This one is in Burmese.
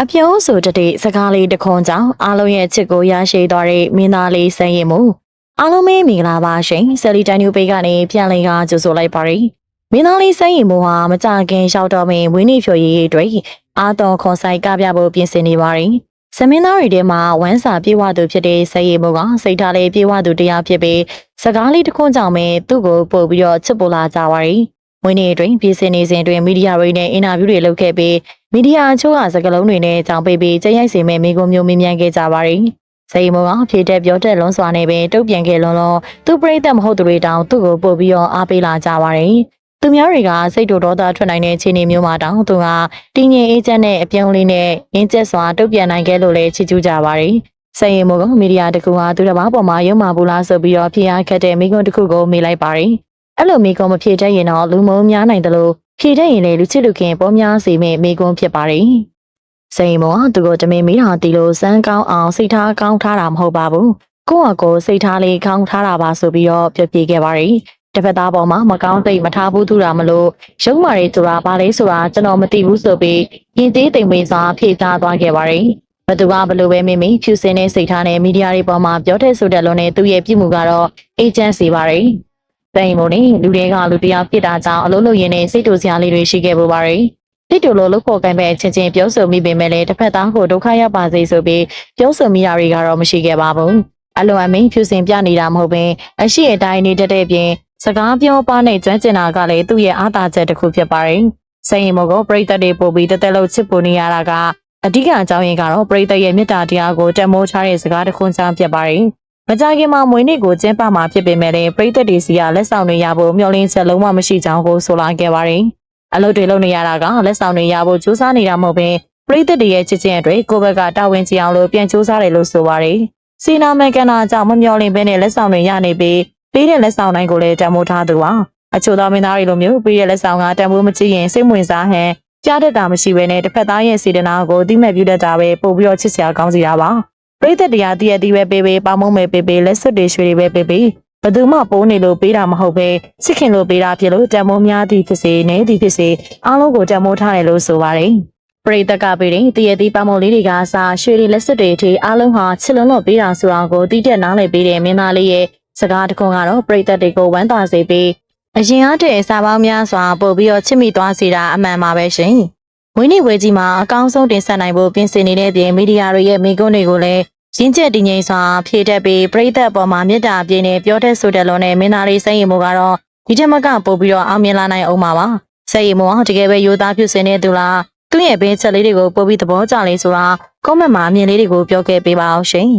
အပြုံးဆိုတဲ့စကားလေးတစ်ခွန်းကြောင့်အားလုံးရဲ့ချစ်ကိုရရှိသွားတဲ့မင်းသားလေးစံရင်မှုအားလုံးပဲမင်္ဂလာပါရှင်ဆယ်လီတန်ညူပေးကနေပြန်လည်ကကြိုဆိုလိုက်ပါရယ်မင်းသားလေးစံရင်မှုဟာမကြခင်ရောက်တော့မင်းဝင်းနေဖြိုရေးတွေအားတော်ခွန်ဆိုင်ကပြဖို့ပြင်ဆင်နေပါရယ်စမင်းသားတွေထဲမှာဝမ်းစာပြေဝသူဖြစ်တဲ့စံရင်မှုကစိတ်ထားလေးပြေဝသူတရားဖြစ်ပြီးစကားလေးတစ်ခွန်းကြောင့်ပဲသူ့ကိုပို့ပြီးတော့ချစ်ပိုလာကြပါရယ်ဝင်းနေတွင်ပြင်ဆင်နေစဉ်တွင်မီဒီယာတွေနဲ့အင်တာဗျူးတွေလုပ်ခဲ့ပြီးမီဒီယာအချို့ကစကားလုံးတွေနဲ့ကြောင်ပေးပြီးကြိတ်ရိုက်စီမဲ့မိကုံမျိုးမြင်မြန်ခဲ့ကြပါရယ်။စိန်မောကဖြည့်တဲ့ပြောတဲ့လွန်စွာနဲ့ပဲတုတ်ပြန်ခဲ့လွန်လွန်သူပြိသက်မဟုတ်သူတွေတောင်သူ့ကိုပို့ပြီးတော့အားပေးလာကြပါရယ်။သူများတွေကစိတ်တူဒေါသထွက်နိုင်တဲ့ခြေနေမျိုးမှာတောင်သူကတင်းငင်အေးချမ်းတဲ့ အပြုံးလေးနဲ့ရင်းကျက်စွာတုတ်ပြန်နိုင်ခဲ့လို့လည်းချီးကျူးကြပါရယ်။စိန်မောကမီဒီယာတကူဟာသူတစ်ပါးပေါ်မှာရုံမာဘူးလားဆိုပြီးတော့ဖြေအားခတ်တဲ့မိကုံတစ်ခုကိုမေးလိုက်ပါရယ်။အဲ့လိုမိကုံမဖြေတတ်ရင်တော့လူမုံများနိုင်တယ်လို့ဖြေတတ်ရင်လည်းလူချစ်လူခင်ပေါ်များစေမဲ့မိကုံဖြစ်ပါရယ်။စိန်မောသူကိုတမင်မိတာတီလို့စမ်းကောင်းအောင်စိတ်ထားကောင်းထားတာမဟုတ်ပါဘူးကိုယ့်အကိုစိတ်ထားလေးကောင်းထားတာပါဆိုပြီးတော့ပြောပြခဲ့ပါရယ်တစ်ဖက်သားပေါ်မှာမကောင်းသိမထားဘူးသူတာမလို့ရုံမာရီဆိုတာဘာလဲဆိုတာကျွန်တော်မသိဘူးဆိုပြီးရင်သေးတိမ်ပိန်စွာဖြေသားသွားခဲ့ပါရယ်ဘသူကဘလို့ပဲမိမိဖြူစင်တဲ့စိတ်ထားနဲ့မီဒီယာတွေပေါ်မှာပြောတဲ့ဆိုတဲ့လုံးနဲ့သူ့ရဲ့ပြုမှုကတော့အေဂျင့်စီပါရယ်တိုင်မို့နေလူတွေကလူတရားပြစ်တာကြောင့်အလုံးလုံးရင်းနဲ့စိတ်တူစရာလေးတွေရှိခဲ့ပူပါရယ်တိတူလိုလို့ခေါ်ကိုင်းပဲချင်းချင်းပြောဆိုမိပေမဲ့လည်းတစ်ဖက်သားကိုဒုက္ခရောက်ပါစေဆိုပြီးပြောဆိုမိတာတွေကတော့မရှိခဲ့ပါဘူးအလိုအမင်းဖြူစင်ပြနေတာမဟုတ်ဘဲအရှိအတိုင်းနေတဲ့ပြင်စကားပြောပါနဲ့ကျွမ်းကျင်တာကလည်းသူ့ရဲ့အားသာချက်တစ်ခုဖြစ်ပါတယ်စိန်ရင်မောကိုပရိသတ်တွေပို့ပြီးတက်လို့ချစ်ပူနေရတာကအဓိကအကြောင်းရင်းကတော့ပရိသတ်ရဲ့မေတ္တာတရားကိုတန်မိုးထားတဲ့စကားတစ်ခွန်းကြောင့်ဖြစ်ပါတယ်မကြခင်မှာမွေးနေ့ကိုကျင်းပမှာဖြစ်ပေမဲ့လည်းပရိသတ်တွေစီကလက်ဆောင်တွေရဖို့မျှော်လင့်ချက်လုံးဝမရှိကြောင်းကိုဆိုလာခဲ့ပါတယ်အလုပ်တွေလုပ်နေရတာကလက်ဆောင်တွေရဖို့ကြိုးစားနေတာမဟုတ်ဘဲပရိသတ်တွေရဲ့ချစ်ချင်းတွေကိုယ့်ဘက်ကတာဝန်ကျအောင်လို့ပြန်ကြိုးစားတယ်လို့ဆိုပါတယ်။စီနာမန်ကန်နာကြောင့်မမျှော်လင့်ဘဲနဲ့လက်ဆောင်တွေရနေပြီးပေးတဲ့လက်ဆောင်တိုင်းကိုလည်းတန်ဖိုးထားသူပါ။အချို့သောမင်းသားတွေလိုမျိုးပေးတဲ့လက်ဆောင်ကတန်ဖိုးမကြည့်ရင်စိတ်ဝင်စားဟန်ကြားတတ်တာမရှိဘဲနဲ့တစ်ဖက်သားရဲ့စေတနာကိုတိမဲ့ပြုတတ်တာပဲပို့ပြီးတော့ချစ်စရာကောင်းစီတာပါ။ပရိသတ်တရားတည့်ရတီးပဲပေးပေါမုံမဲပေးလက်စွပ်တွေရွှေတွေပဲပေးဘသူမှပိုးနေလို့ပေးတာမဟုတ်ပဲစစ်ခင်လို့ပေးတာဖြစ်လို့တန်မိုးများသည်ဖြစ်စေနေသည်ဖြစ်စေအားလုံးကိုတန်မိုးထားတယ်လို့ဆိုပါတယ်ပရိသတ်ကပေးတဲ့တည့်ရတီးပေါမုံလေးတွေကအစားရွှေတွေလက်စွပ်တွေအထိအားလုံးဟာချစ်လွန်းလို့ပေးတာဆိုတာကိုတိတက်နားလည်ပေးတဲ့မင်းသားလေးရဲ့စကားတစ်ခွန်းကတော့ပရိသတ်တွေကိုဝမ်းသာစေပြီးအရင်အားတည်းအစာပေါင်းများစွာပို့ပြီးတော့ချစ်မိသွားစေတာအမှန်ပါပဲရှင်ဝင်းနေဝဲကြီးမှာအကောင်းဆုံးတင်ဆက်နိုင်ဖို့ပြင်ဆင်နေတဲ့ပြင်မီဒီယာတွေရဲ့မိကုန်းတွေကိုလည်းရင်းချက်တည်ငြိမ်စွာဖြည့်တတ်ပြီးပရိသတ်ပေါ်မှာမေတ္တာအပြည့်နဲ့ပြောတဲ့ဆိုတဲ့လုံးနဲ့မင်းသားလေးစိတ်ရည်မှုကတော့ဒီထက်မကပို့ပြီးတော့အောင်မြင်လာနိုင်အောင်ပါစိတ်ရည်မှုကတကယ်ပဲရိုးသားဖြစ်စင်နေသူလားသူ့ရဲ့ဘေးချက်လေးတွေကိုပို့ပြီးသဘောကျလေးဆိုတာကွန်မန့်မှာအမြင်လေးတွေကိုပြောခဲ့ပေးပါအောင်ရှင်